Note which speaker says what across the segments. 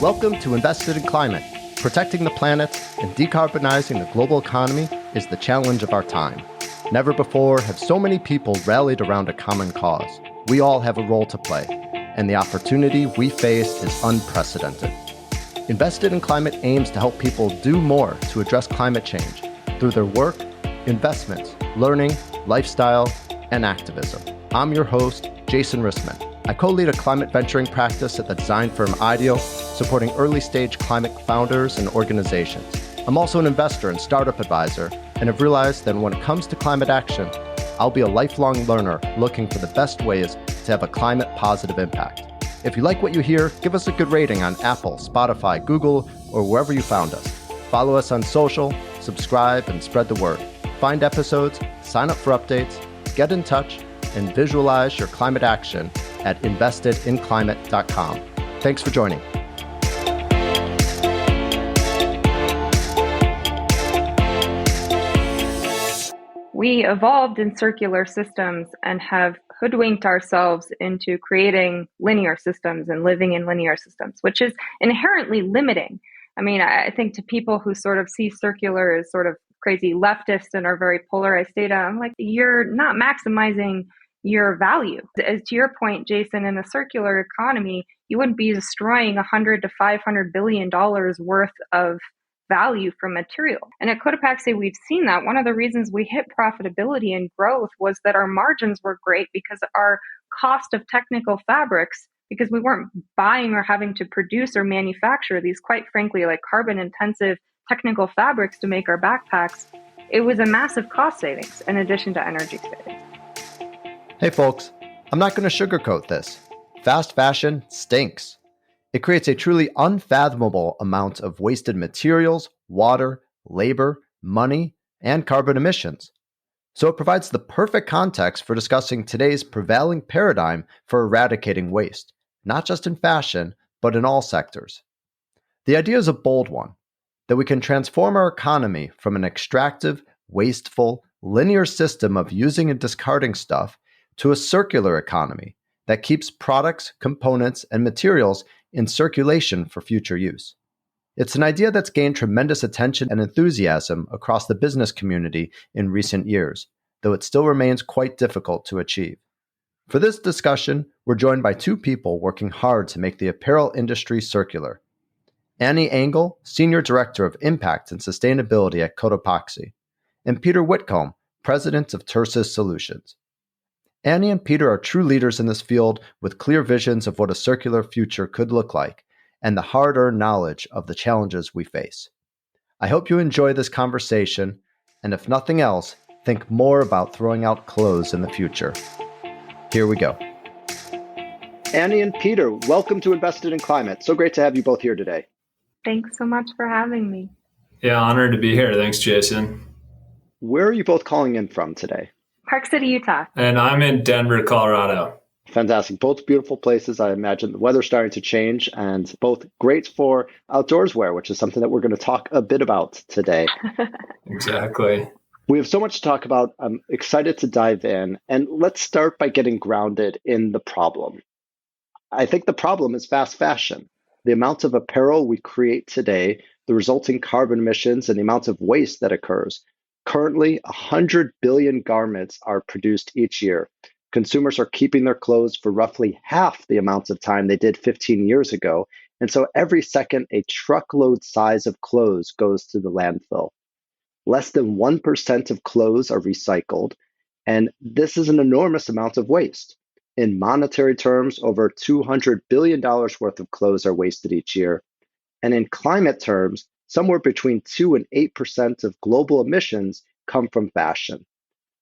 Speaker 1: Welcome to Invested in Climate. Protecting the planet and decarbonizing the global economy is the challenge of our time. Never before have so many people rallied around a common cause. We all have a role to play, and the opportunity we face is unprecedented. Invested in Climate aims to help people do more to address climate change through their work, investments, learning, lifestyle, and activism. I'm your host, Jason Rissman. I co-lead a climate venturing practice at the design firm Agle, supporting early-stage climate founders and organizations. I'm also an investor and startup advisor, and have realized that when it comes to climate action, I'll be a lifelong learner looking for the best ways to have a climate-positive impact. If you like what you hear, give us a good rating on Apple, Spotify, Google, or wherever you found us. Follow us on social, subscribe, and spread the word. Find episodes, sign up for updates, get in touch, and visualize your climate action at investedinclimate.com. Thanks for joining.
Speaker 2: We evolved in circular systems and have hoodwinked ourselves into creating linear systems and living in linear systems, which is inherently limiting. I mean, I think to people who sort of see circular as sort of crazy leftists and are very polarized data, I'm like, you're not maximizing your value. As to your point, Jason, in a circular economy, you wouldn't be destroying $100 to $500 billion worth of value from material. And at Cotopaxi, we've seen that. One of the reasons we hit profitability and growth was that our margins were great because our cost of technical fabrics, because we weren't buying or having to produce or manufacture these, quite frankly, like carbon intensive technical fabrics to make our backpacks, it was a massive cost savings in addition to energy savings.
Speaker 1: Hey folks, I'm not going to sugarcoat this. Fast fashion stinks. It creates a truly unfathomable amount of wasted materials, water, labor, money, and carbon emissions. So it provides the perfect context for discussing today's prevailing paradigm for eradicating waste, not just in fashion, but in all sectors. The idea is a bold one, that we can transform our economy from an extractive, wasteful, linear system of using and discarding stuff to a circular economy that keeps products, components, and materials in circulation for future use. It's an idea that's gained tremendous attention and enthusiasm across the business community in recent years, though it still remains quite difficult to achieve. For this discussion, we're joined by two people working hard to make the apparel industry circular. Agle, Senior Director of Impact and Sustainability at Cotopaxi, and Peter Whitcomb, President of TERSUS Solutions. Annie and Peter are true leaders in this field with clear visions of what a circular future could look like and the hard-earned knowledge of the challenges we face. I hope you enjoy this conversation, and if nothing else, think more about throwing out clothes in the future. Here we go. Annie and Peter, welcome to Invested in Climate. So great to have you both here today.
Speaker 2: Thanks so much for having me.
Speaker 3: Yeah, honored to be here. Thanks, Jason.
Speaker 1: Where are you both calling in from today?
Speaker 2: Park City, Utah.
Speaker 3: And I'm in Denver, Colorado.
Speaker 1: Fantastic. Both beautiful places. I imagine the weather's starting to change and both great for outdoors wear, which is something that we're going to talk a bit about today.
Speaker 3: Exactly.
Speaker 1: We have so much to talk about. I'm excited to dive in. And let's start by getting grounded in the problem. I think the problem is fast fashion. The amount of apparel we create today, the resulting carbon emissions, and the amount of waste that occurs. Currently, 100 billion garments are produced each year. Consumers are keeping their clothes for roughly half the amount of time they did 15 years ago. And so every second, a truckload size of clothes goes to the landfill. Less than 1% of clothes are recycled. And this is an enormous amount of waste. In monetary terms, over $200 billion worth of clothes are wasted each year. And in climate terms, somewhere between 2 and 8% of global emissions come from fashion.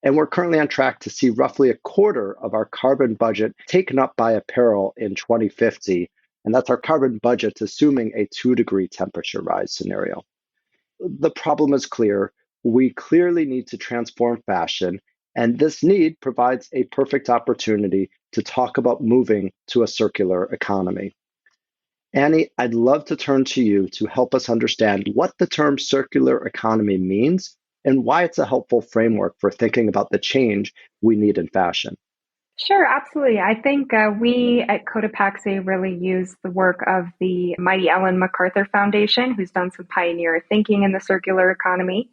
Speaker 1: And we're currently on track to see roughly a quarter of our carbon budget taken up by apparel in 2050. And that's our carbon budget, assuming a 2-degree temperature rise scenario. The problem is clear. We clearly need to transform fashion. And this need provides a perfect opportunity to talk about moving to a circular economy. Annie, I'd love to turn to you to help us understand what the term circular economy means and why it's a helpful framework for thinking about the change we need in fashion.
Speaker 2: Sure, absolutely. I think we at Cotopaxi really use the work of the mighty Ellen MacArthur Foundation, who's done some pioneer thinking in the circular economy,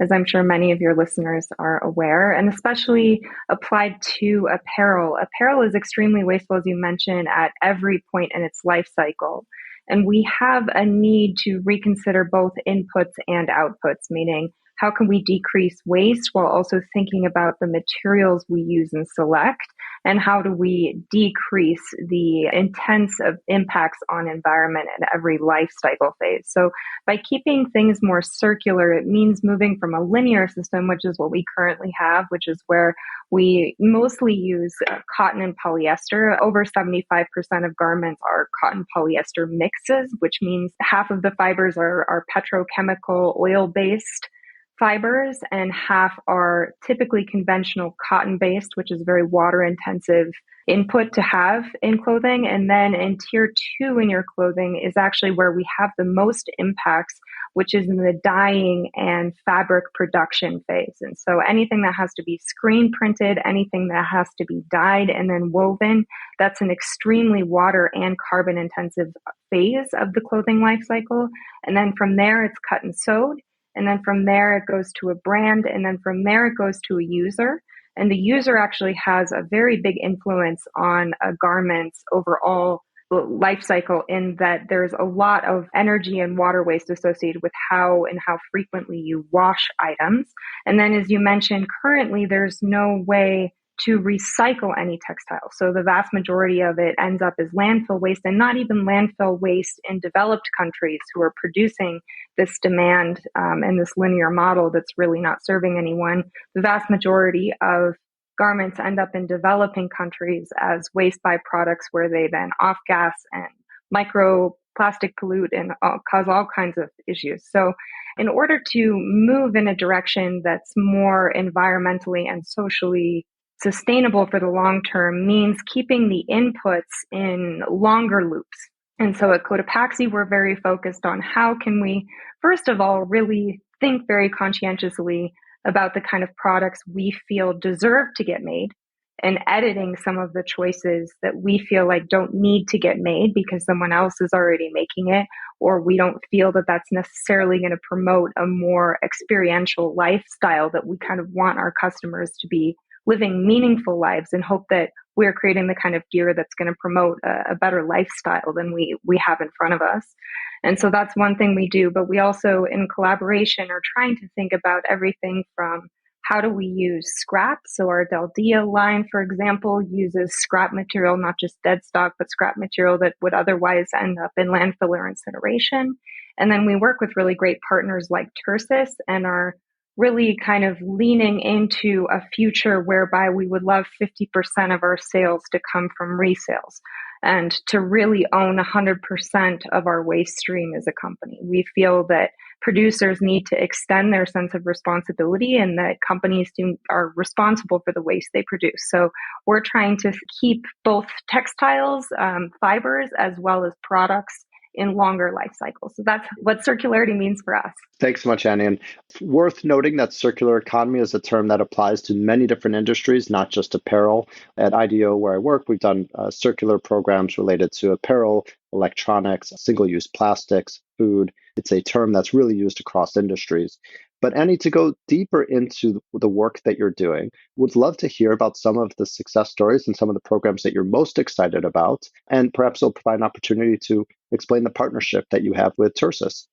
Speaker 2: as I'm sure many of your listeners are aware, and especially applied to apparel. Apparel is extremely wasteful, as you mentioned, at every point in its life cycle. And we have a need to reconsider both inputs and outputs, meaning how can we decrease waste while also thinking about the materials we use and select? And how do we decrease the intense of impacts on environment in every life cycle phase? So by keeping things more circular, it means moving from a linear system, which is what we currently have, which is where we mostly use cotton and polyester. Over 75% of garments are cotton polyester mixes, which means half of the fibers are petrochemical oil-based fibers, and half are typically conventional cotton based, which is very water intensive input to have in clothing. And then in tier two in your clothing is actually where we have the most impacts, which is in the dyeing and fabric production phase. And so anything that has to be screen printed, anything that has to be dyed and then woven, that's an extremely water and carbon intensive phase of the clothing life cycle. And then from there, it's cut and sewed. And then from there, it goes to a brand. And then from there, it goes to a user. And the user actually has a very big influence on a garment's overall life cycle, in that there's a lot of energy and water waste associated with how and how frequently you wash items. And then, as you mentioned, currently, there's no way to recycle any textile. So the vast majority of it ends up as landfill waste, and not even landfill waste in developed countries who are producing this demand and this linear model that's really not serving anyone. The vast majority of garments end up in developing countries as waste byproducts, where they then off gas and microplastic pollute and cause all kinds of issues. So in order to move in a direction that's more environmentally and socially sustainable for the long term, means keeping the inputs in longer loops. And so at Cotopaxi, we're very focused on how can we, first of all, really think very conscientiously about the kind of products we feel deserve to get made, and editing some of the choices that we feel like don't need to get made because someone else is already making it, or we don't feel that that's necessarily going to promote a more experiential lifestyle that we kind of want our customers to be living meaningful lives, and hope that we're creating the kind of gear that's going to promote a better lifestyle than we have in front of us. And so that's one thing we do. But we also, in collaboration, are trying to think about everything from how do we use scrap. So our Del Dia line, for example, uses scrap material, not just dead stock, but scrap material that would otherwise end up in landfill or incineration. And then we work with really great partners like TERSUS, and are really kind of leaning into a future whereby we would love 50% of our sales to come from resales, and to really own 100% of our waste stream as a company. We feel that producers need to extend their sense of responsibility, and that companies are responsible for the waste they produce. So we're trying to keep both textiles, fibers, as well as products in longer life cycles. So that's what circularity means for us.
Speaker 1: Thanks so much, Annie. And worth noting that circular economy is a term that applies to many different industries, not just apparel. At IDEO, where I work, we've done circular programs related to apparel, electronics, single-use plastics, food. It's a term that's really used across industries. But Annie, to go deeper into the work that you're doing, would love to hear about some of the success stories and some of the programs that you're most excited about. And perhaps it'll provide an opportunity to explain the partnership that you have with TERSUS.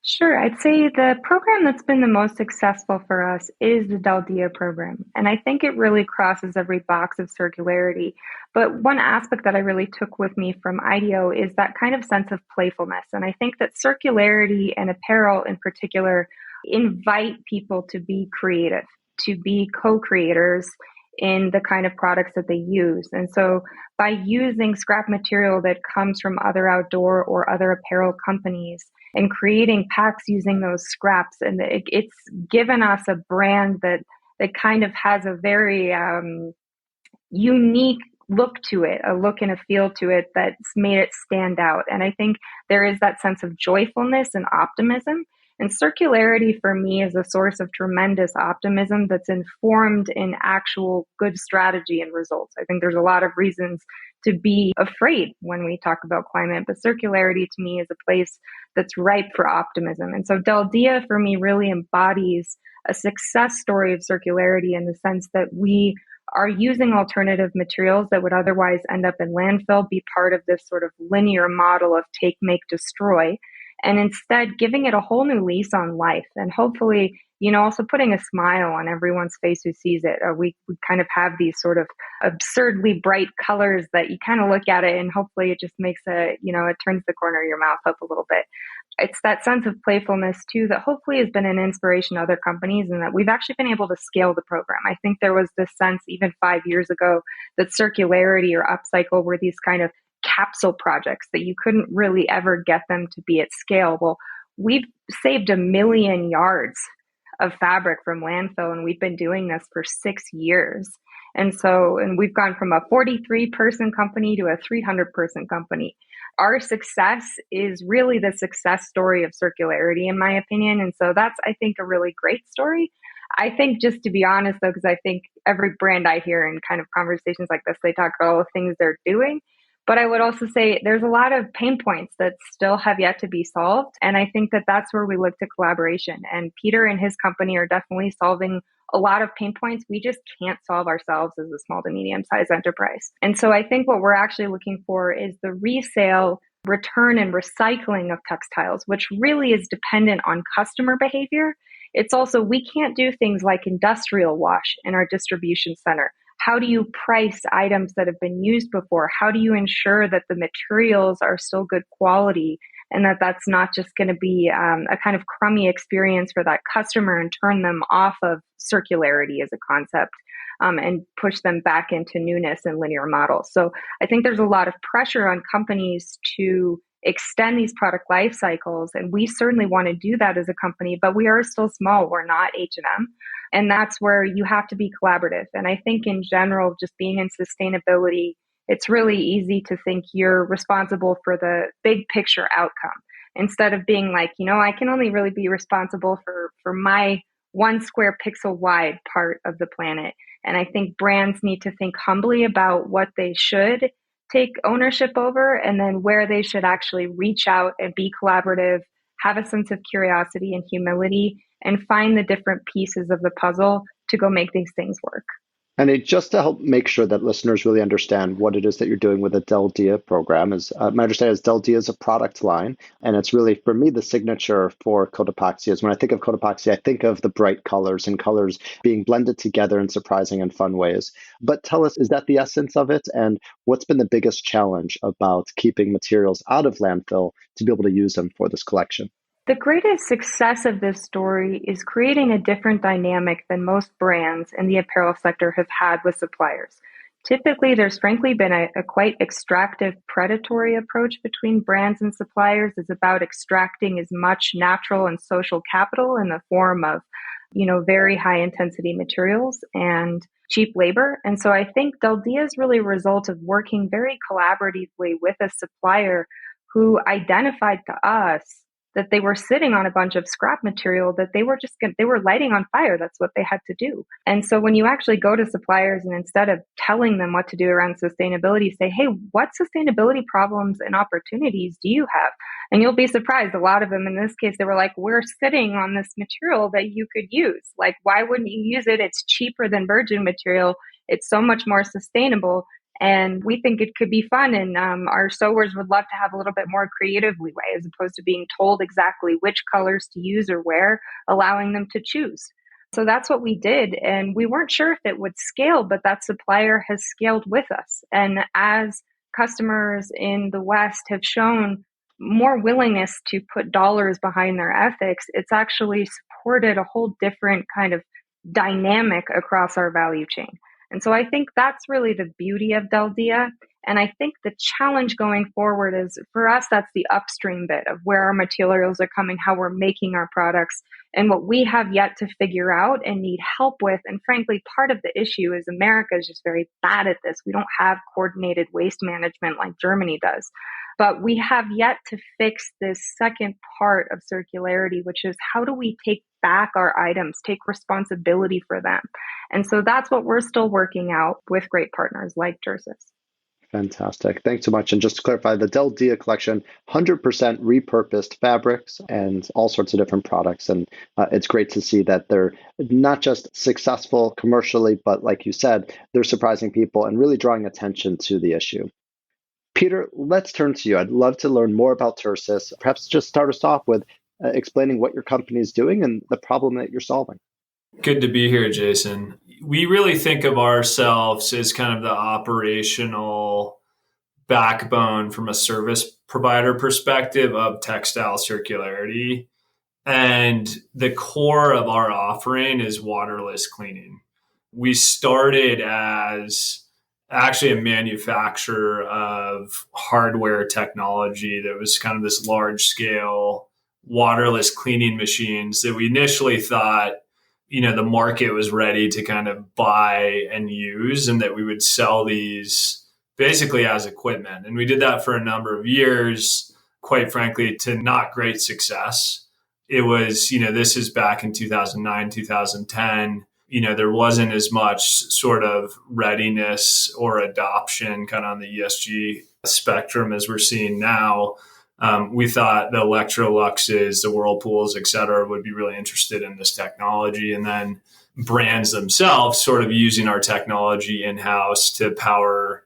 Speaker 2: Sure. I'd say the program that's been the most successful for us is the Del Dia program. And I think it really crosses every box of circularity. But one aspect that I really took with me from IDEO is that kind of sense of playfulness. And I think that circularity and apparel in particular invite people to be creative, to be co-creators in the kind of products that they use. And so by using scrap material that comes from other outdoor or other apparel companies and creating packs using those scraps, and it's given us a brand that kind of has a very unique look to it, a look and a feel to it that's made it stand out. And I think there is that sense of joyfulness and optimism. And circularity for me is a source of tremendous optimism that's informed in actual good strategy and results. I think there's a lot of reasons to be afraid when we talk about climate, but circularity to me is a place that's ripe for optimism. And so Del Dia for me really embodies a success story of circularity in the sense that we are using alternative materials that would otherwise end up in landfill, be part of this sort of linear model of take, make, destroy, and instead giving it a whole new lease on life. And hopefully, also putting a smile on everyone's face who sees it. We kind of have these sort of absurdly bright colors that you kind of look at it and hopefully it just makes it turns the corner of your mouth up a little bit. It's that sense of playfulness too that hopefully has been an inspiration to other companies and that we've actually been able to scale the program. I think there was this sense even 5 years ago that circularity or upcycle were these kind of capsule projects that you couldn't really ever get them to be at scale. Well, we've saved 1 million yards of fabric from landfill, and we've been doing this for 6 years. And we've gone from a 43-person company to a 300-person company. Our success is really the success story of circularity, in my opinion. And so that's, I think, a really great story. I think, just to be honest, though, because I think every brand I hear in kind of conversations like this, they talk about all the things they're doing. But I would also say there's a lot of pain points that still have yet to be solved. And I think that that's where we look to collaboration. And Peter and his company are definitely solving a lot of pain points we just can't solve ourselves as a small to medium-sized enterprise. And so I think what we're actually looking for is the resale, return, and recycling of textiles, which really is dependent on customer behavior. It's also, we can't do things like industrial wash in our distribution center. How do you price items that have been used before? How do you ensure that the materials are still good quality and that that's not just going to be a kind of crummy experience for that customer and turn them off of circularity as a concept and push them back into newness and linear models? So I think there's a lot of pressure on companies to extend these product life cycles. And we certainly want to do that as a company, but we are still small. We're not H&M. And that's where you have to be collaborative. And I think in general, just being in sustainability, it's really easy to think you're responsible for the big picture outcome instead of being like, I can only really be responsible for my 1 square pixel wide part of the planet. And I think brands need to think humbly about what they should take ownership over and then where they should actually reach out and be collaborative, have a sense of curiosity and humility, and find the different pieces of the puzzle to go make these things work.
Speaker 1: And just to help make sure that listeners really understand what it is that you're doing with the Del Dia program, is my understanding is Del Dia is a product line, and it's really, for me, the signature for Cotopaxi. Is when I think of Cotopaxi, I think of the bright colors and colors being blended together in surprising and fun ways. But tell us, is that the essence of it? And what's been the biggest challenge about keeping materials out of landfill to be able to use them for this collection?
Speaker 2: The greatest success of this story is creating a different dynamic than most brands in the apparel sector have had with suppliers. Typically, there's frankly been a quite extractive, predatory approach between brands and suppliers. It's about extracting as much natural and social capital in the form of, very high intensity materials and cheap labor. And so I think Del Dia is really a result of working very collaboratively with a supplier who identified to us that they were sitting on a bunch of scrap material that they were lighting on fire. That's what they had to do. And so when you actually go to suppliers and instead of telling them what to do around sustainability, say, hey, what sustainability problems and opportunities do you have? And you'll be surprised. A lot of them, in this case, they were like, we're sitting on this material that you could use. Like, why wouldn't you use it? It's cheaper than virgin material. It's so much more sustainable. And we think it could be fun. And our sewers would love to have a little bit more creative leeway as opposed to being told exactly which colors to use or where, allowing them to choose. So that's what we did. And we weren't sure if it would scale, but that supplier has scaled with us. And as customers in the West have shown more willingness to put dollars behind their ethics, it's actually supported a whole different kind of dynamic across our value chain. And so I think that's really the beauty of Del Dia. And I think the challenge going forward is, for us, that's the upstream bit of where our materials are coming, how we're making our products, and what we have yet to figure out and need help with. And frankly, part of the issue is America is just very bad at this. We don't have coordinated waste management like Germany does. But we have yet to fix this second part of circularity, which is how do we take back our items, take responsibility for them? And so that's what we're still working out with great partners like TERSUS.
Speaker 1: Fantastic. Thanks so much. And just to clarify, the Del Dia collection, 100% repurposed fabrics and all sorts of different products. And it's great to see that they're not just successful commercially, but like you said, they're surprising people and really drawing attention to the issue. Peter, let's turn to you. I'd love to learn more about TERSUS. Perhaps just start us off with explaining what your company is doing and the problem that you're solving.
Speaker 3: Good to be here, Jason. We really think of ourselves as kind of the operational backbone from a service provider perspective of textile circularity. And the core of our offering is waterless cleaning. We started as actually a manufacturer of hardware technology that was kind of this large scale waterless cleaning machines that we initially thought, the market was ready to kind of buy and use, and that we would sell these basically as equipment. And we did that for a number of years, quite frankly, to not great success. It was, this is back in 2009, 2010. There wasn't as much sort of readiness or adoption kind of on the ESG spectrum as we're seeing now. We thought the Electroluxes, the Whirlpools, et cetera, would be really interested in this technology. And then brands themselves sort of using our technology in-house to power,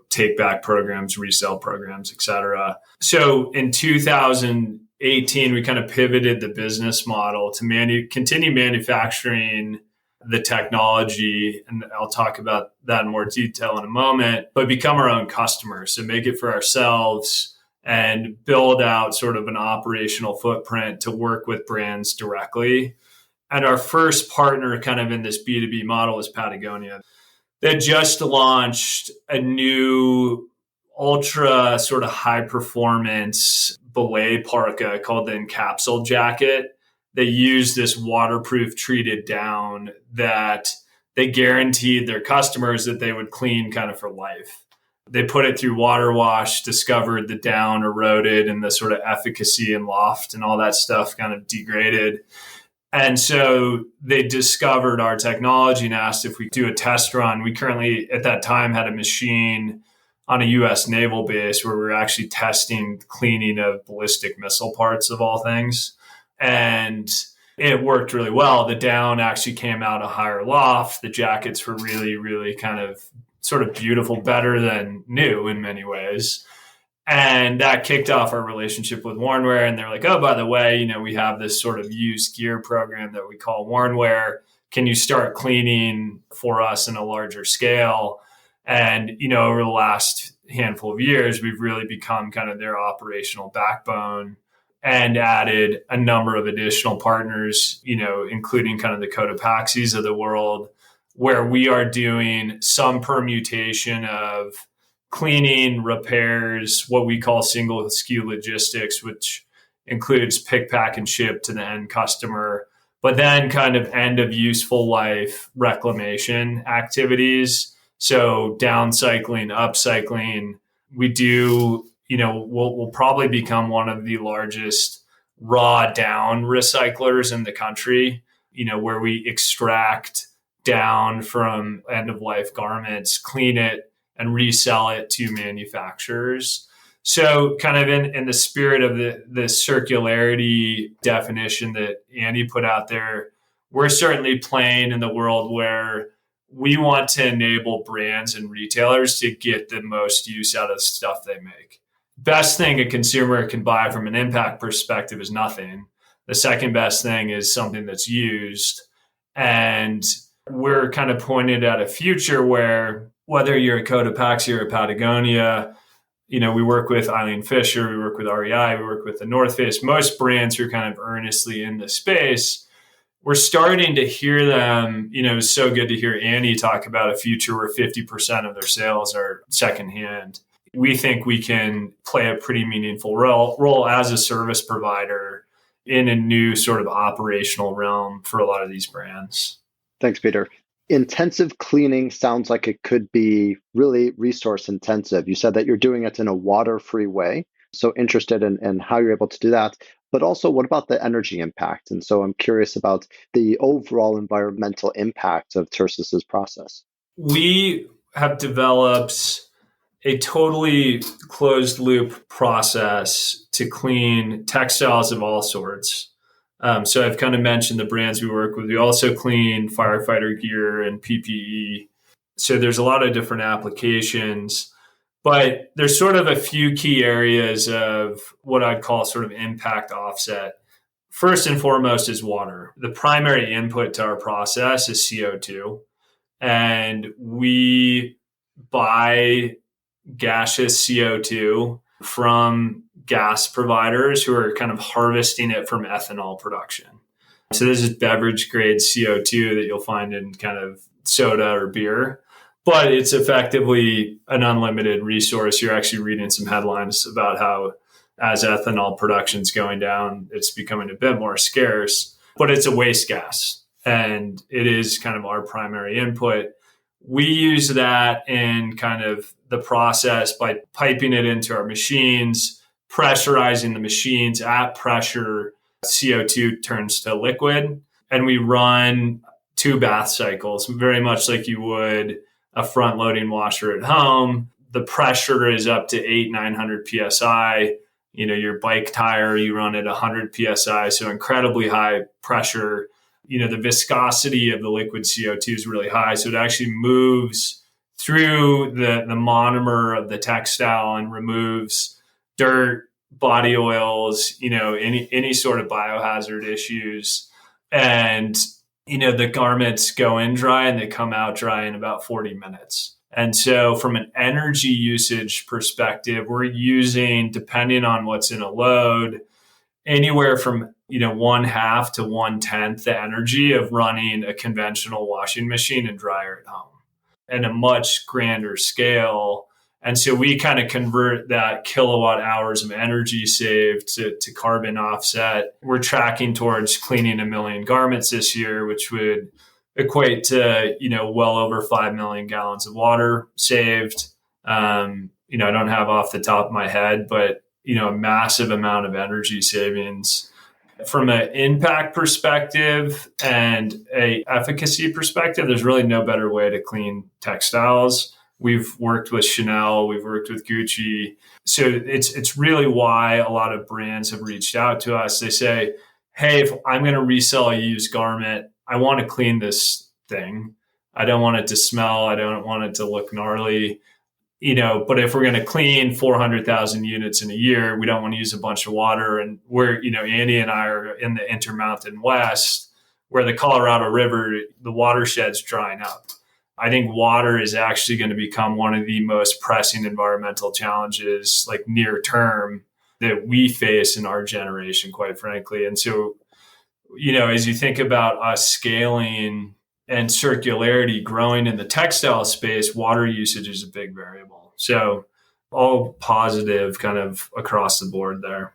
Speaker 3: take back programs, resale programs, et cetera. So in 2018, we kind of pivoted the business model to continue manufacturing the technology, and I'll talk about that in more detail in a moment, but become our own customers. So make it for ourselves and build out sort of an operational footprint to work with brands directly. And our first partner kind of in this B2B model is Patagonia. They just launched a new ultra sort of high performance belay parka called the Encapsule jacket. They use this waterproof treated down that they guaranteed their customers that they would clean kind of for life. They put it through water wash, discovered the down eroded and the sort of efficacy and loft and all that stuff kind of degraded. And so they discovered our technology and asked if we do a test run. We currently, at that time, had a machine on a U.S. naval base where we were actually testing cleaning of ballistic missile parts of all things. And it worked really well. The down actually came out a higher loft. The jackets were really, really kind of sort of beautiful, better than new in many ways. And that kicked off our relationship with Warnwear. And they're like, oh, by the way, we have this sort of used gear program that we call Warnwear. Can you start cleaning for us in a larger scale? And, over the last handful of years, we've really become kind of their operational backbone and added a number of additional partners, including kind of the Cotopaxis of the world, where we are doing some permutation of cleaning, repairs, what we call single SKU logistics, which includes pick, pack, and ship to the end customer, but then kind of end of useful life reclamation activities. So downcycling, upcycling, we do, we'll probably become one of the largest raw down recyclers in the country, where we extract down from end of life garments, clean it, and resell it to manufacturers. So kind of in the spirit of the circularity definition that Andy put out there, we're certainly playing in the world where we want to enable brands and retailers to get the most use out of the stuff they make. Best thing a consumer can buy from an impact perspective is nothing. The second best thing is something that's used. And we're kind of pointed at a future where whether you're a Cotopaxi or a Patagonia, we work with Eileen Fisher, we work with REI, we work with the North Face, most brands who are kind of earnestly in the space. We're starting to hear them, it's so good to hear Annie talk about a future where 50% of their sales are secondhand. We think we can play a pretty meaningful role as a service provider in a new sort of operational realm for a lot of these brands.
Speaker 1: Thanks, Peter. Intensive cleaning sounds like it could be really resource intensive. You said that you're doing it in a water-free way. So interested in how you're able to do that. But also, what about the energy impact? And so I'm curious about the overall environmental impact of TERSUS's process.
Speaker 3: We have developed a totally closed loop process to clean textiles of all sorts. So I've kind of mentioned the brands we work with. We also clean firefighter gear and PPE. So there's a lot of different applications, but there's sort of a few key areas of what I'd call sort of impact offset. First and foremost is water. The primary input to our process is CO2, and we buy gaseous CO2 from gas providers who are kind of harvesting it from ethanol production. So this is beverage grade CO2 that you'll find in kind of soda or beer, but it's effectively an unlimited resource. You're actually reading some headlines about how as ethanol production's going down, it's becoming a bit more scarce, but it's a waste gas and it is kind of our primary input. We use that in kind of the process by piping it into our machines, pressurizing the machines at pressure. CO2 turns to liquid, and we run 2 bath cycles, very much like you would a front loading washer at home. The pressure is up to 900 PSI. Your bike tire, you run at 100 PSI, so incredibly high pressure. The viscosity of the liquid CO2 is really high. So it actually moves through the monomer of the textile and removes dirt, body oils, any sort of biohazard issues. And, the garments go in dry and they come out dry in about 40 minutes. And so from an energy usage perspective, we're using, depending on what's in a load, anywhere from 1/2 to 1/10 the energy of running a conventional washing machine and dryer at home, and a much grander scale. And so we kind of convert that kilowatt hours of energy saved to carbon offset. We're tracking towards cleaning 1 million garments this year, which would equate to well over 5 million gallons of water saved. I don't have off the top of my head, but a massive amount of energy savings. From an impact perspective and a efficacy perspective, there's really no better way to clean textiles. We've worked with Chanel, we've worked with Gucci. So it's really why a lot of brands have reached out to us. They say, hey, if I'm going to resell a used garment, I want to clean this thing. I don't want it to smell. I don't want it to look gnarly. But if we're going to clean 400,000 units in a year, we don't want to use a bunch of water. And we're, Andy and I are in the Intermountain West, where the Colorado River, the watershed's drying up. I think water is actually going to become one of the most pressing environmental challenges, like near term, that we face in our generation, quite frankly. And so, as you think about us scaling and circularity growing in the textile space, water usage is a big variable. So all positive kind of across the board there.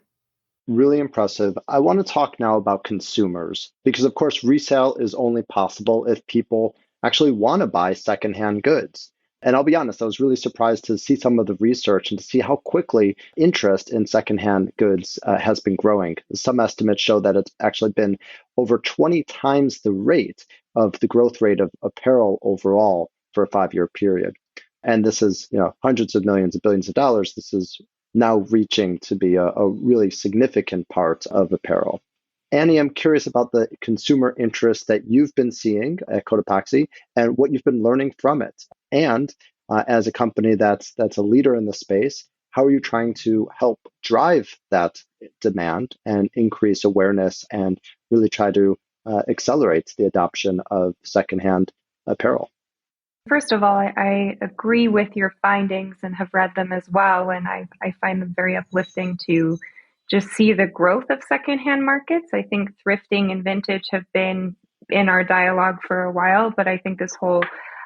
Speaker 1: Really impressive. I want to talk now about consumers because, of course, resale is only possible if people actually want to buy secondhand goods. And I'll be honest, I was really surprised to see some of the research and to see how quickly interest in secondhand goods has been growing. Some estimates show that it's actually been over 20 times the rate of the growth rate of apparel overall for a 5-year period. And this is, hundreds of millions of billions of dollars. This is now reaching to be a really significant part of apparel. Annie, I'm curious about the consumer interest that you've been seeing at Cotopaxi and what you've been learning from it. And as a company that's a leader in the space, how are you trying to help drive that demand and increase awareness and really try to accelerate the adoption of secondhand apparel?
Speaker 2: First of all, I agree with your findings and have read them as well. And I find them very uplifting to just see the growth of secondhand markets. I think thrifting and vintage have been in our dialogue for a while, but I think this whole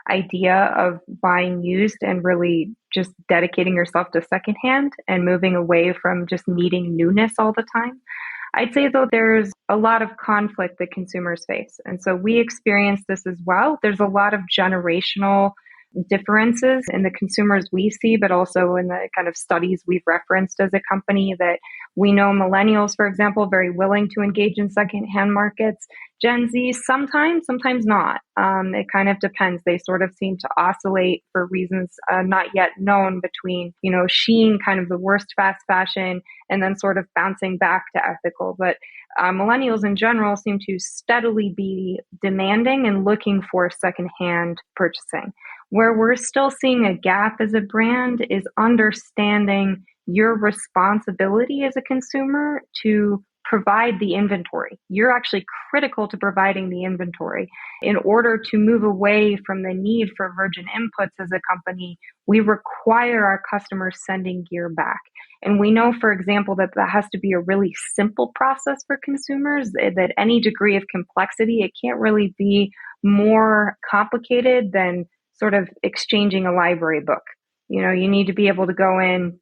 Speaker 2: idea of buying used and really just dedicating yourself to secondhand and moving away from just needing newness all the time, I'd say, though, there's a lot of conflict that consumers face. And so we experience this as well. There's a lot of generational differences in the consumers we see, but also in the kind of studies we've referenced as a company that we know millennials, for example, very willing to engage in secondhand markets. Gen Z, sometimes not. It kind of depends. They sort of seem to oscillate for reasons not yet known between, Shein, kind of the worst fast fashion, and then sort of bouncing back to ethical. But millennials in general seem to steadily be demanding and looking for secondhand purchasing. Where we're still seeing a gap as a brand is understanding your responsibility as a consumer to provide the inventory. You're actually critical to providing the inventory. In order to move away from the need for virgin inputs as a company, we require our customers sending gear back. And we know, for example, that has to be a really simple process for consumers, that any degree of complexity, it can't really be more complicated than sort of exchanging a library book. You need to be able to go in,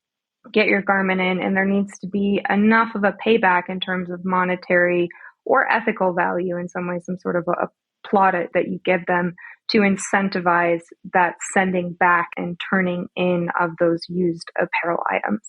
Speaker 2: get your garment in, and there needs to be enough of a payback in terms of monetary or ethical value in some way, some sort of a plaudit that you give them to incentivize that sending back and turning in of those used apparel items.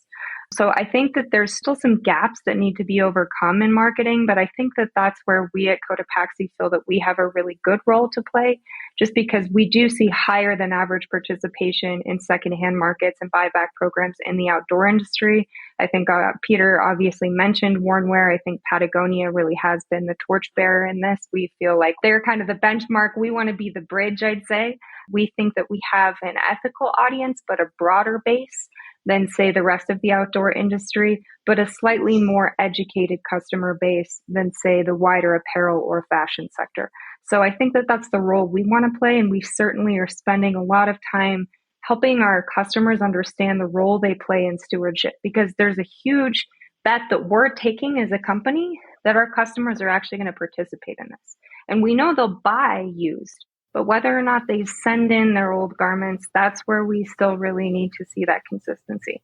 Speaker 2: So I think that there's still some gaps that need to be overcome in marketing, but I think that that's where we at Cotopaxi feel that we have a really good role to play, just because we do see higher than average participation in secondhand markets and buyback programs in the outdoor industry. I think Peter obviously mentioned worn wear. I think Patagonia really has been the torchbearer in this. We feel like they're kind of the benchmark. We want to be the bridge, I'd say. We think that we have an ethical audience, but a broader base than, say, the rest of the outdoor industry, but a slightly more educated customer base than, say, the wider apparel or fashion sector. So I think that that's the role we want to play, and we certainly are spending a lot of time helping our customers understand the role they play in stewardship, because there's a huge bet that we're taking as a company that our customers are actually going to participate in this. And we know they'll buy used, but whether or not they send in their old garments, that's where we still really need to see that consistency.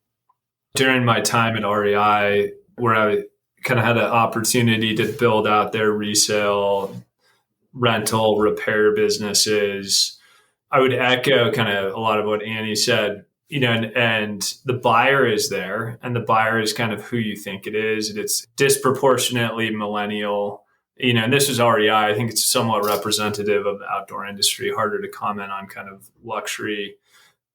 Speaker 3: During my time at REI, where I kind of had an opportunity to build out their resale, rental, repair businesses, I would echo kind of a lot of what Annie said, and the buyer is there, and the buyer is kind of who you think it is. It's disproportionately millennial. And this is REI. I think it's somewhat representative of the outdoor industry, harder to comment on kind of luxury,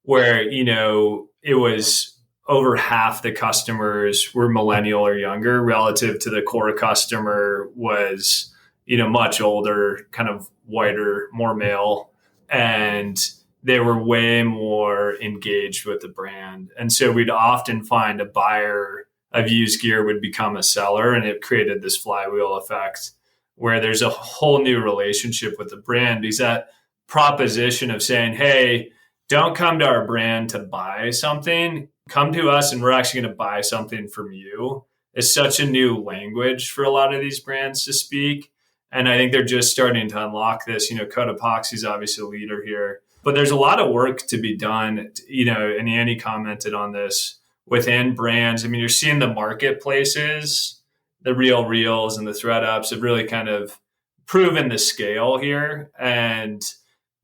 Speaker 3: where, it was over half the customers were millennial or younger relative to the core customer was, much older, kind of whiter, more male. And they were way more engaged with the brand. And so we'd often find a buyer of used gear would become a seller, and it created this flywheel effect where there's a whole new relationship with the brand, because that proposition of saying, hey, don't come to our brand to buy something, come to us and we're actually going to buy something from you, is such a new language for a lot of these brands to speak. And I think they're just starting to unlock this. Cotopaxi is obviously a leader here, but there's a lot of work to be done, and Annie commented on this within brands. I mean, you're seeing the marketplaces, the Real Reels and the ThreadUps have really kind of proven the scale here. And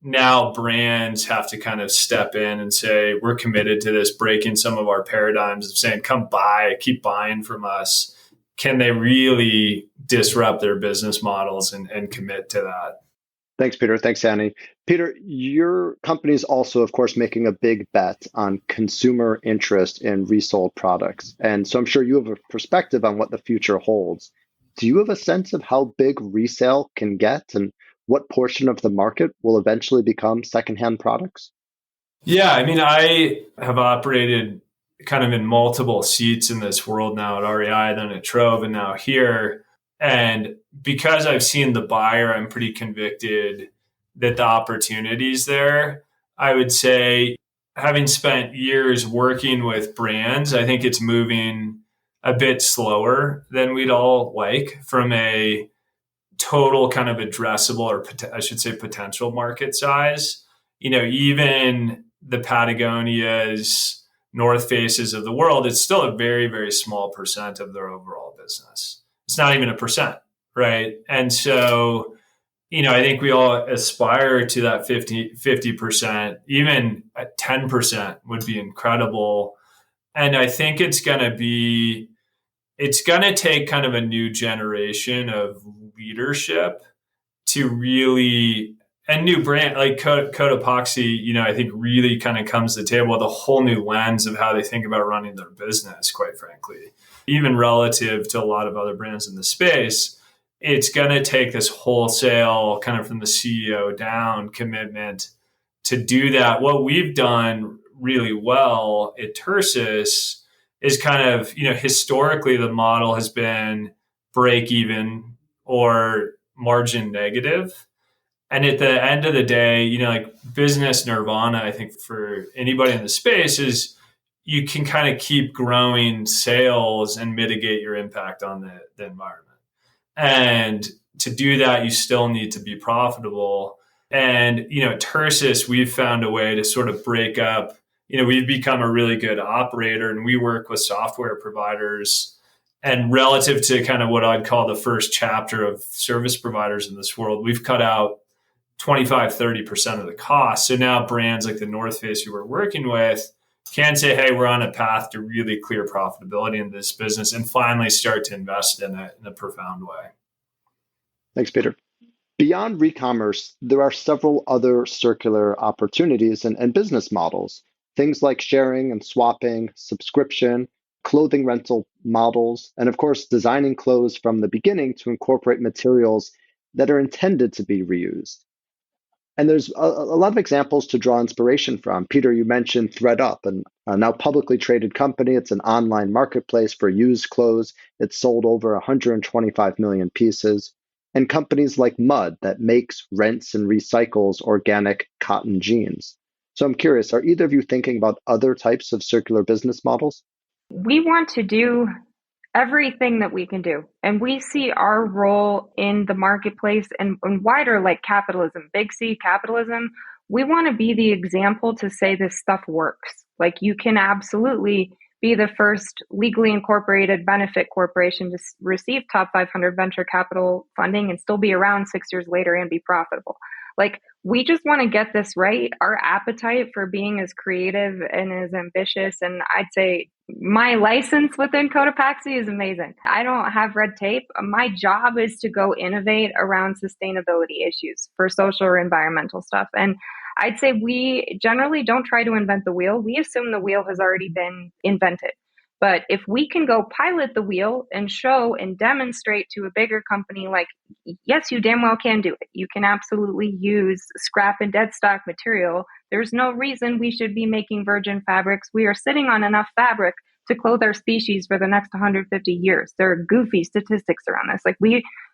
Speaker 3: now brands have to kind of step in and say, we're committed to this, breaking some of our paradigms of saying, come buy, keep buying from us. Can they really disrupt their business models and commit to that?
Speaker 1: Thanks, Peter. Thanks, Annie. Peter, your company is also, of course, making a big bet on consumer interest in resold products. And so I'm sure you have a perspective on what the future holds. Do you have a sense of how big resale can get and what portion of the market will eventually become secondhand products?
Speaker 3: Yeah, I mean, I have operated kind of in multiple seats in this world now at REI, then at Trove, and now here. And because I've seen the buyer, I'm pretty convicted that the opportunity's there. I would say, having spent years working with brands, I think it's moving a bit slower than we'd all like from a total kind of addressable, or I should say potential market size. Even the Patagonias, North Faces of the world, it's still a very, very small percent of their overall business. It's not even a percent, right? And so, I think we all aspire to that 50%, even at 10% would be incredible. And I think it's going to take kind of a new generation of leadership to really, and new brand like Cotopaxi, I think really kind of comes to the table with a whole new lens of how they think about running their business, quite frankly. Even relative to a lot of other brands in the space, it's going to take this wholesale kind of from the CEO down commitment to do that. What we've done really well at TERSUS is kind of, historically the model has been break even or margin negative. And at the end of the day, like business nirvana, I think for anybody in the space is you can kind of keep growing sales and mitigate your impact on the environment. And to do that, you still need to be profitable. And, at TERSUS, we've found a way to sort of break up, we've become a really good operator, and we work with software providers. And relative to kind of what I'd call the first chapter of service providers in this world, we've cut out 25-30% of the cost. So now brands like the North Face who we're working with can say, hey, we're on a path to really clear profitability in this business and finally start to invest in it in a profound way.
Speaker 1: Thanks, Peter. Beyond re-commerce, there are several other circular opportunities and business models, things like sharing and swapping, subscription, clothing rental models, and of course, designing clothes from the beginning to incorporate materials that are intended to be reused. And there's a lot of examples to draw inspiration from. Peter, you mentioned ThredUp, a now publicly traded company. It's an online marketplace for used clothes. It's sold over 125 million pieces. And companies like Mud that makes, rents, and recycles organic cotton jeans. So I'm curious, are either of you thinking about other types of circular business models?
Speaker 2: We want to do everything that we can do. And we see our role in the marketplace and wider, like capitalism, big C capitalism. We want to be the example to say this stuff works. Like you can absolutely be the first legally incorporated benefit corporation to receive top 500 venture capital funding and still be around 6 years later and be profitable. Like we just want to get this right. Our appetite for being as creative and as ambitious, and I'd say my license within Cotopaxi is amazing. I don't have red tape. My job is to go innovate around sustainability issues for social or environmental stuff. And I'd say we generally don't try to invent the wheel. We assume the wheel has already been invented. But if we can go pilot the wheel and show and demonstrate to a bigger company, like, yes, you damn well can do it. You can absolutely use scrap and dead stock material. There's no reason we should be making virgin fabrics. We are sitting on enough fabric to clothe our species for the next 150 years. There are goofy statistics around this. Like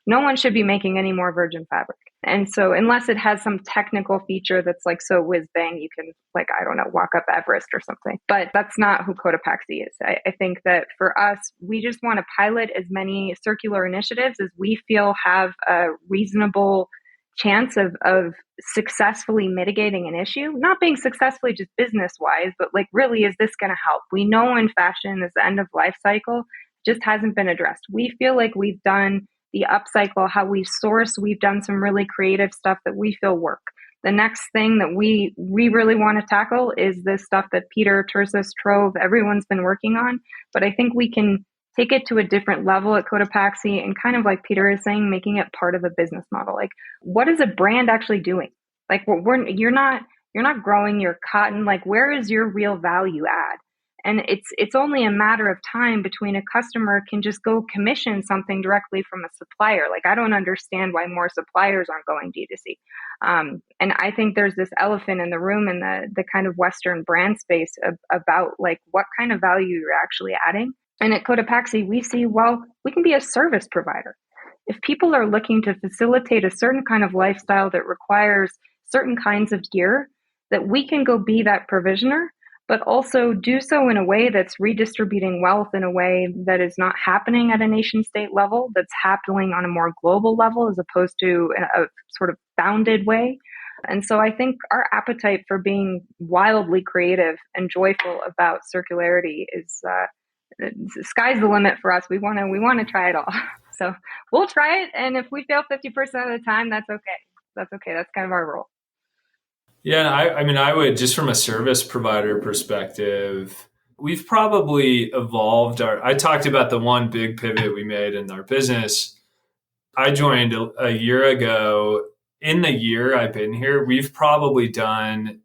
Speaker 2: no one should be making any more virgin fabric. And so unless it has some technical feature that's like so whiz bang, you can like, I don't know, walk up Everest or something. But that's not who Cotopaxi is. I think that for us, we just want to pilot as many circular initiatives as we feel have a reasonable chance of successfully mitigating an issue, not being successfully just business wise, but like really, is this going to help? We know in fashion, this end of life cycle just hasn't been addressed. We feel like we've done the upcycle, how we source, we've done some really creative stuff that we feel work. The next thing that we really want to tackle is this stuff that Peter, TERSUS, Trove, everyone's been working on. But I think we can take it to a different level at Cotopaxi and kind of like Peter is saying, making it part of a business model. Like, what is a brand actually doing? Like, you're not growing your cotton. Like, where is your real value add? And it's only a matter of time between a customer can just go commission something directly from a supplier. Like, I don't understand why more suppliers aren't going D2C. And I think there's this elephant in the room in the kind of Western brand space about like what kind of value you're actually adding. And at Cotopaxi, we see, well, we can be a service provider. If people are looking to facilitate a certain kind of lifestyle that requires certain kinds of gear, that we can go be that provisioner, but also do so in a way that's redistributing wealth in a way that is not happening at a nation state level, that's happening on a more global level as opposed to a sort of bounded way. And so I think our appetite for being wildly creative and joyful about circularity is sky's the limit for us. We want to try it all. So we'll try it. And if we fail 50% of the time, that's okay. That's okay. That's kind of our role.
Speaker 3: Yeah, I mean, I would, just from a service provider perspective, we've probably evolved I talked about the one big pivot we made in our business. I joined a year ago. In the year I've been here, we've probably done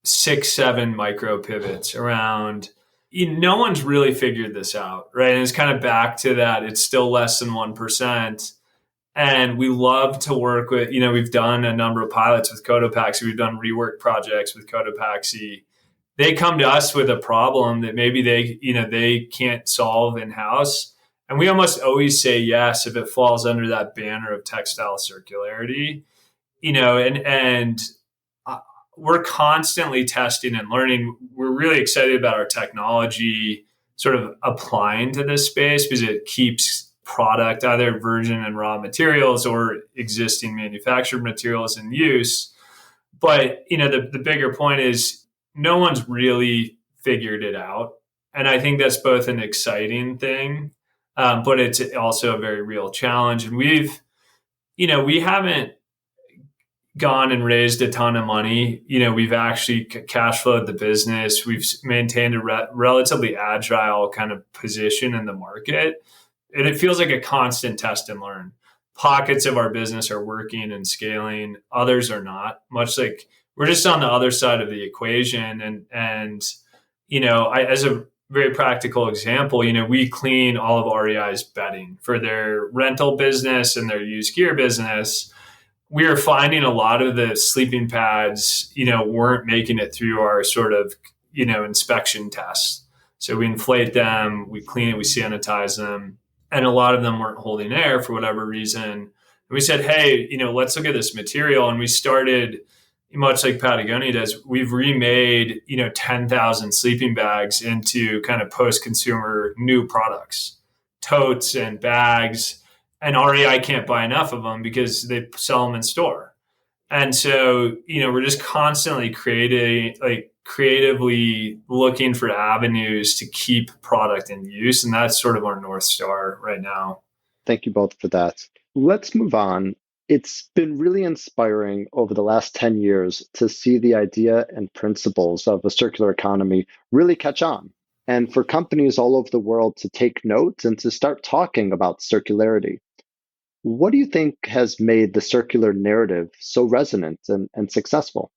Speaker 3: 6-7 micro pivots around. No one's really figured this out, right? And it's kind of back to that. It's still less than 1%. And we love to work with, we've done a number of pilots with Cotopaxi. We've done rework projects with Cotopaxi. They come to us with a problem that maybe they can't solve in-house. And we almost always say yes if it falls under that banner of textile circularity, and we're constantly testing and learning. We're really excited about our technology sort of applying to this space because it keeps product, either virgin and raw materials or existing manufactured materials, in use. But, the bigger point is no one's really figured it out. And I think that's both an exciting thing, but it's also a very real challenge. And we haven't gone and raised a ton of money. We've actually cash flowed the business. We've maintained a relatively agile kind of position in the market. And it feels like a constant test and learn. Pockets of our business are working and scaling. Others are not, much like we're just on the other side of the equation. And as a very practical example, we clean all of REI's bedding for their rental business and their used gear business. We are finding a lot of the sleeping pads, weren't making it through our sort of, inspection tests. So we inflate them, we clean it, we sanitize them. And a lot of them weren't holding air for whatever reason. And we said, hey, let's look at this material. And we started, much like Patagonia does, we've remade, 10,000 sleeping bags into kind of post-consumer new products, totes and bags. And REI can't buy enough of them because they sell them in store. And so, we're just constantly creatively looking for avenues to keep product in use. And that's sort of our North Star right now.
Speaker 1: Thank you both for that. Let's move on. It's been really inspiring over the last 10 years to see the idea and principles of a circular economy really catch on, and for companies all over the world to take note and to start talking about circularity. What do you think has made the circular narrative so resonant and successful?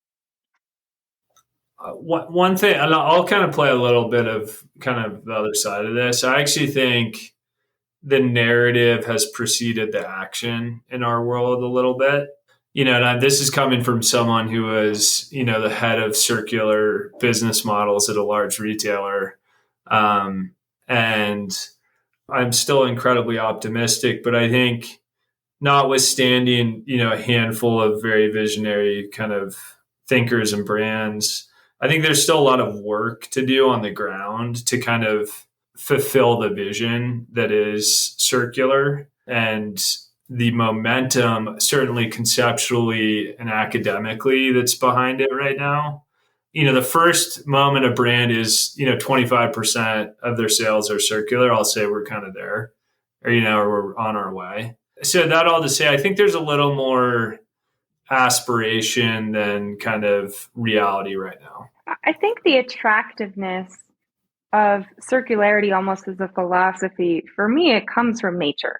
Speaker 3: One thing, and I'll kind of play a little bit of kind of the other side of this. I actually think the narrative has preceded the action in our world a little bit. And this is coming from someone who was, the head of circular business models at a large retailer. And I'm still incredibly optimistic, but I think notwithstanding, a handful of very visionary kind of thinkers and brands, I think there's still a lot of work to do on the ground to kind of fulfill the vision that is circular, and the momentum, certainly conceptually and academically, that's behind it right now. The first moment of brand is, 25% of their sales are circular. I'll say we're kind of there, or we're on our way. So that all to say, I think there's a little more aspiration than kind of reality right now.
Speaker 2: I think the attractiveness of circularity almost as a philosophy, for me, it comes from nature.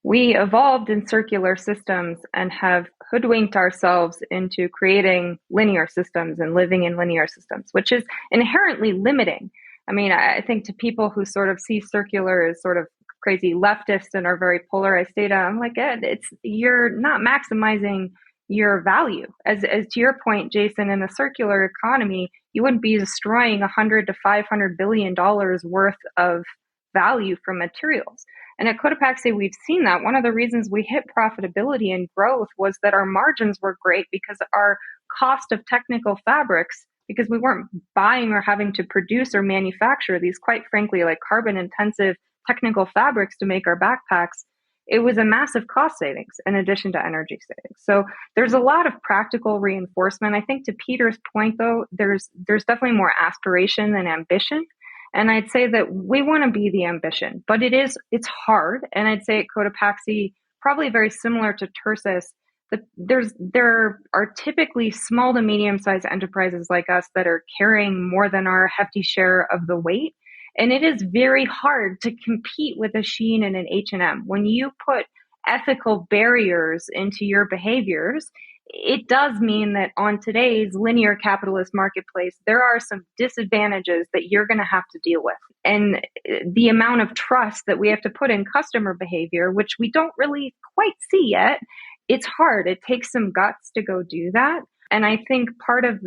Speaker 2: We evolved in circular systems and have hoodwinked ourselves into creating linear systems and living in linear systems, which is inherently limiting. I mean, I think to people who sort of see circular as sort of crazy leftists and are very polarized data, I'm like, you're not maximizing your value. As to your point, Jason, in a circular economy, you wouldn't be destroying $100 to $500 billion worth of value from materials. And at Cotopaxi, we've seen that. One of the reasons we hit profitability and growth was that our margins were great because our cost of technical fabrics, because we weren't buying or having to produce or manufacture these, quite frankly, like carbon intensive technical fabrics to make our backpacks, it was a massive cost savings in addition to energy savings. So there's a lot of practical reinforcement. I think to Peter's point, though, there's definitely more aspiration than ambition. And I'd say that we want to be the ambition, but it's hard. And I'd say at Cotopaxi, probably very similar to TERSUS, that there are typically small to medium-sized enterprises like us that are carrying more than our hefty share of the weight. And it is very hard to compete with a Shein and an H&M. When you put ethical barriers into your behaviors, it does mean that on today's linear capitalist marketplace, there are some disadvantages that you're going to have to deal with. And the amount of trust that we have to put in customer behavior, which we don't really quite see yet, it's hard. It takes some guts to go do that. And I think part of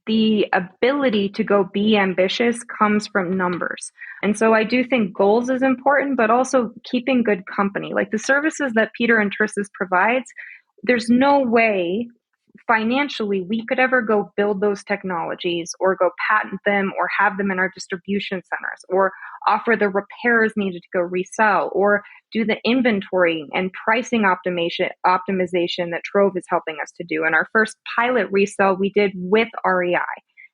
Speaker 2: the ability to go be ambitious comes from numbers. And so I do think goals is important, but also keeping good company. Like the services that Peter and TERSUS provides, there's no way financially we could ever go build those technologies or go patent them or have them in our distribution centers or offer the repairs needed to go resell or do the inventory and pricing optimization that Trove is helping us to do. And our first pilot resell we did with REI,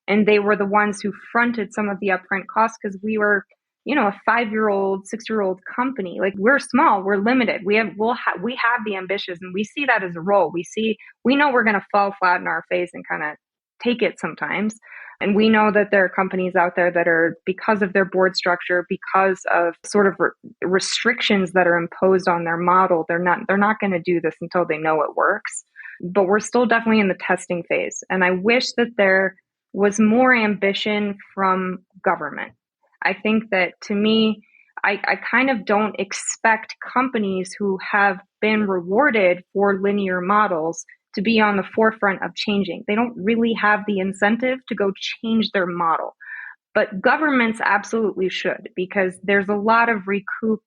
Speaker 2: and they were the ones who fronted some of the upfront costs because we were, a 5-year-old, 6-year-old company. Like we're small, we're limited. We have the ambitions, and we see that as a role. We know we're going to fall flat in our face and kind of take it sometimes. And we know that there are companies out there that are, because of their board structure, because of sort of restrictions that are imposed on their model, they're not going to do this until they know it works. But we're still definitely in the testing phase. And I wish that there was more ambition from government. I think that, to me, I kind of don't expect companies who have been rewarded for linear models to be on the forefront of changing. They don't really have the incentive to go change their model. But governments absolutely should, because there's a lot of recoup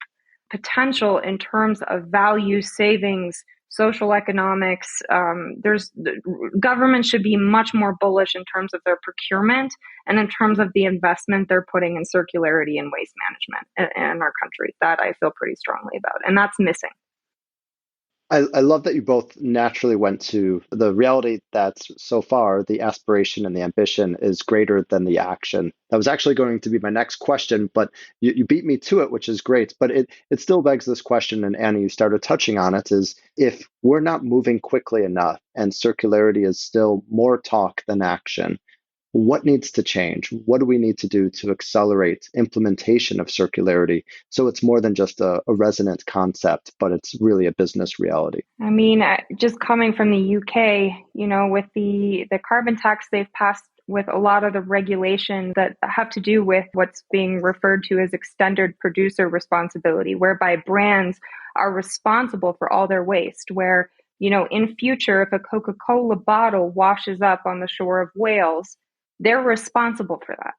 Speaker 2: potential in terms of value savings, social economics. Government should be much more bullish in terms of their procurement and in terms of the investment they're putting in circularity and waste management in our country. That I feel pretty strongly about, and that's missing.
Speaker 1: I love that you both naturally went to the reality that so far the aspiration and the ambition is greater than the action. That was actually going to be my next question, but you beat me to it, which is great. But it still begs this question, and Annie, you started touching on it, is if we're not moving quickly enough and circularity is still more talk than action, what needs to change? What do we need to do to accelerate implementation of circularity so it's more than just a resonant concept, but it's really a business reality?
Speaker 2: I mean, just coming from the UK, with the carbon tax they've passed, with a lot of the regulation that have to do with what's being referred to as extended producer responsibility, whereby brands are responsible for all their waste, where, in future, if a Coca-Cola bottle washes up on the shore of Wales, they're responsible for that.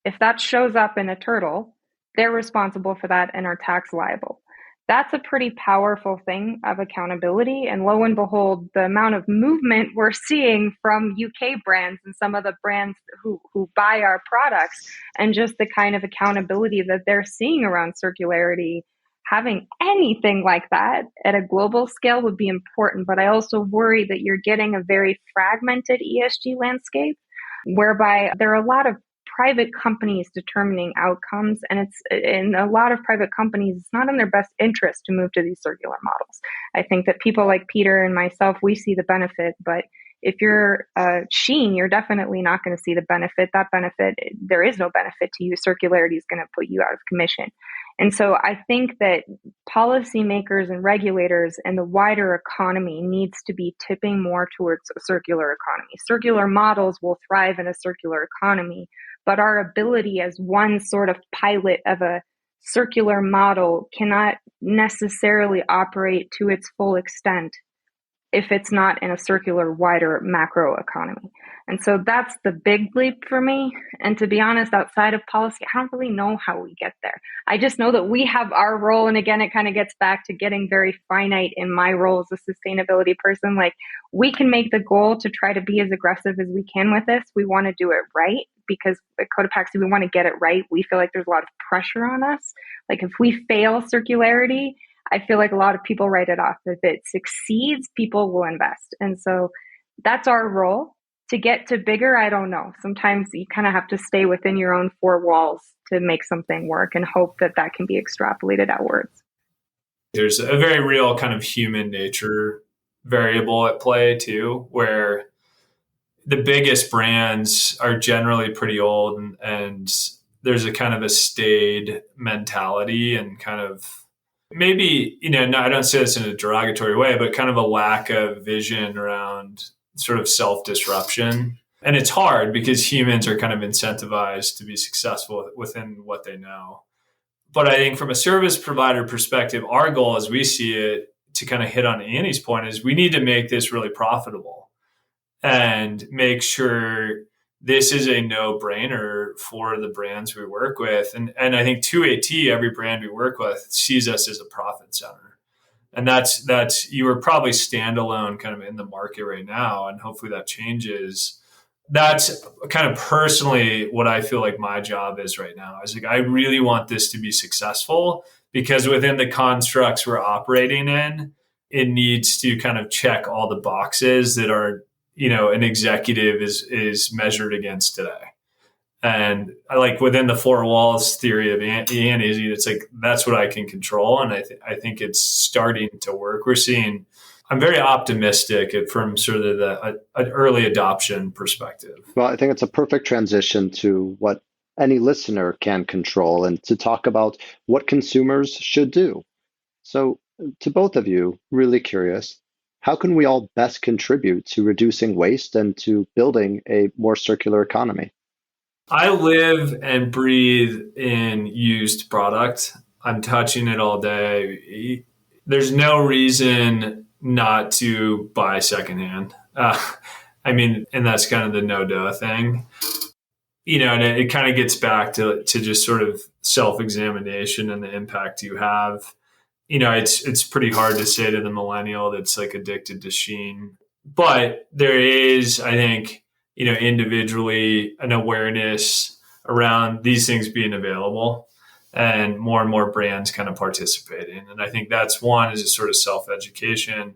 Speaker 2: If that shows up in a turtle, they're responsible for that and are tax liable. That's a pretty powerful thing of accountability. And lo and behold, the amount of movement we're seeing from UK brands and some of the brands who buy our products, and just the kind of accountability that they're seeing around circularity, having anything like that at a global scale would be important. But I also worry that you're getting a very fragmented ESG landscape, whereby there are a lot of private companies determining outcomes, and it's in a lot of private companies, it's not in their best interest to move to these circular models. I think that people like Peter and myself, we see the benefit, but if you're Shein, you're definitely not going to see the benefit. That benefit, there is no benefit to you. Circularity is going to put you out of commission. And so I think that policymakers and regulators and the wider economy needs to be tipping more towards a circular economy. Circular models will thrive in a circular economy, but our ability as one sort of pilot of a circular model cannot necessarily operate to its full extent if it's not in a circular, wider macro economy. And so that's the big leap for me. And to be honest, outside of policy, I don't really know how we get there. I just know that we have our role. And again, it kind of gets back to getting very finite in my role as a sustainability person. Like, we can make the goal to try to be as aggressive as we can with this. We want to do it right, because at Cotopaxi, we want to get it right. We feel like there's a lot of pressure on us. Like, if we fail circularity, I feel like a lot of people write it off. If it succeeds, people will invest. And so that's our role, To get to bigger, I don't know. Sometimes you kind of have to stay within your own four walls to make something work and hope that that can be extrapolated outwards.
Speaker 3: There's a very real kind of human nature variable at play too, where the biggest brands are generally pretty old, and there's a kind of a staid mentality and kind of maybe, no, I don't say this in a derogatory way, but kind of a lack of vision around sort of self-disruption. And it's hard because humans are kind of incentivized to be successful within what they know. But I think from a service provider perspective, our goal as we see it, to kind of hit on Annie's point, is we need to make this really profitable and make sure this is a no-brainer for the brands we work with. And I think 2AT, every brand we work with, sees us as a profit center. And that's you are probably standalone kind of in the market right now, and hopefully that changes. That's kind of personally what I feel like my job is right now. Is like, I really want this to be successful because within the constructs we're operating in, it needs to kind of check all the boxes that are, an executive is measured against today. And I like within the four walls theory of Annie's, it's like, that's what I can control. And I think it's starting to work. I'm very optimistic from sort of an early adoption perspective.
Speaker 1: Well, I think it's a perfect transition to what any listener can control and to talk about what consumers should do. So to both of you, really curious, how can we all best contribute to reducing waste and to building a more circular economy?
Speaker 3: I live and breathe in used product. I'm touching it all day. There's no reason not to buy secondhand. And that's kind of the no-duh thing. And it kind of gets back to just sort of self-examination and the impact you have. It's pretty hard to say to the millennial that's like addicted to Shein. But there is, I think, individually an awareness around these things being available and more brands kind of participating. And I think that's one is a sort of self-education.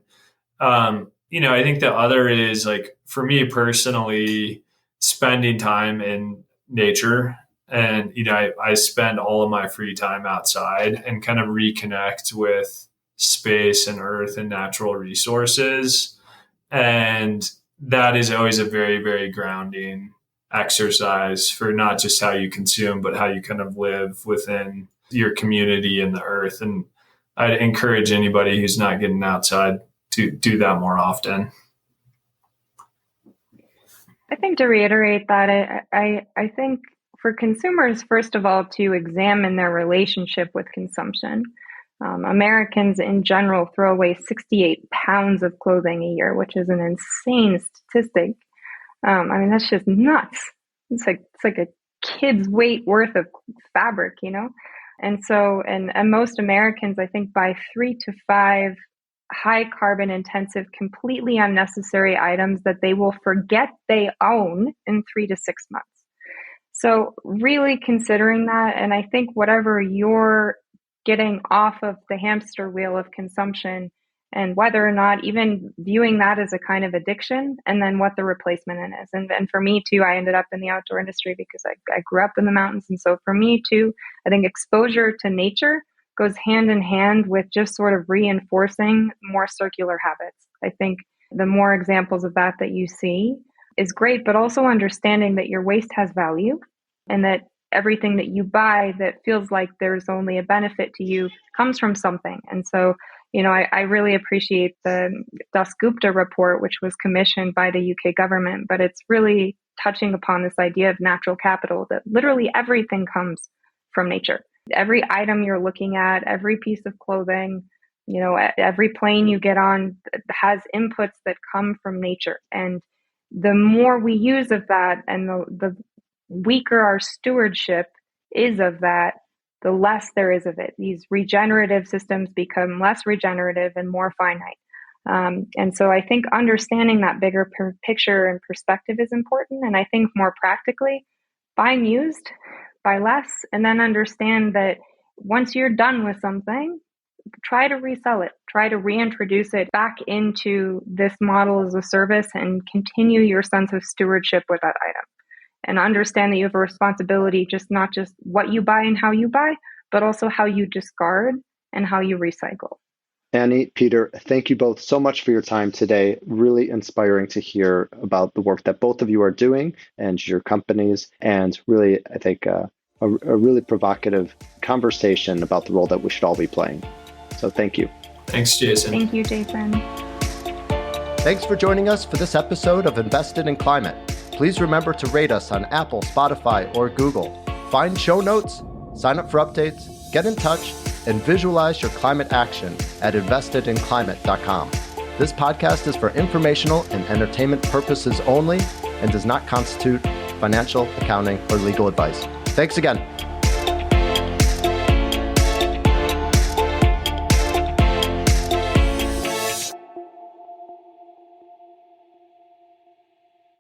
Speaker 3: I think the other is like, for me personally, spending time in nature. And, I spend all of my free time outside and kind of reconnect with space and earth and natural resources. And that is always a very, very grounding exercise for not just how you consume, but how you kind of live within your community and the earth. And I'd encourage anybody who's not getting outside to do that more often.
Speaker 2: I think to reiterate that, I think for consumers, first of all, to examine their relationship with consumption. Americans in general throw away 68 pounds of clothing a year, which is an insane statistic. That's just nuts. It's like a kid's weight worth of fabric, And so, and most Americans, I think, buy 3 to 5 high carbon intensive, completely unnecessary items that they will forget they own in 3 to 6 months. So really considering that, and I think whatever you're getting off of the hamster wheel of consumption, and whether or not even viewing that as a kind of addiction, and then what the replacement in is. And for me too, I ended up in the outdoor industry because I grew up in the mountains. And so for me too, I think exposure to nature goes hand in hand with just sort of reinforcing more circular habits. I think the more examples of that you see is great, but also understanding that your waste has value and that everything that you buy that feels like there's only a benefit to you comes from something. And so, I really appreciate the Dasgupta report, which was commissioned by the UK government, but it's really touching upon this idea of natural capital, that literally everything comes from nature. Every item you're looking at, every piece of clothing, every plane you get on has inputs that come from nature. And the more we use of that and the weaker our stewardship is of that, the less there is of it. These regenerative systems become less regenerative and more finite. And so I think understanding that bigger picture and perspective is important. And I think more practically, buying used, buy less, and then understand that once you're done with something, try to resell it, try to reintroduce it back into this model as a service and continue your sense of stewardship with that item. And understand that you have a responsibility, not just what you buy and how you buy, but also how you discard and how you recycle.
Speaker 1: Annie, Peter, thank you both so much for your time today. Really inspiring to hear about the work that both of you are doing and your companies, and really, I think, a really provocative conversation about the role that we should all be playing. So thank you.
Speaker 3: Thanks, Jason.
Speaker 2: Thank you, Jason.
Speaker 1: Thanks for joining us for this episode of Invested in Climate. Please remember to rate us on Apple, Spotify, or Google. Find show notes, sign up for updates, get in touch, and visualize your climate action at investedinclimate.com. This podcast is for informational and entertainment purposes only and does not constitute financial, accounting, or legal advice. Thanks again.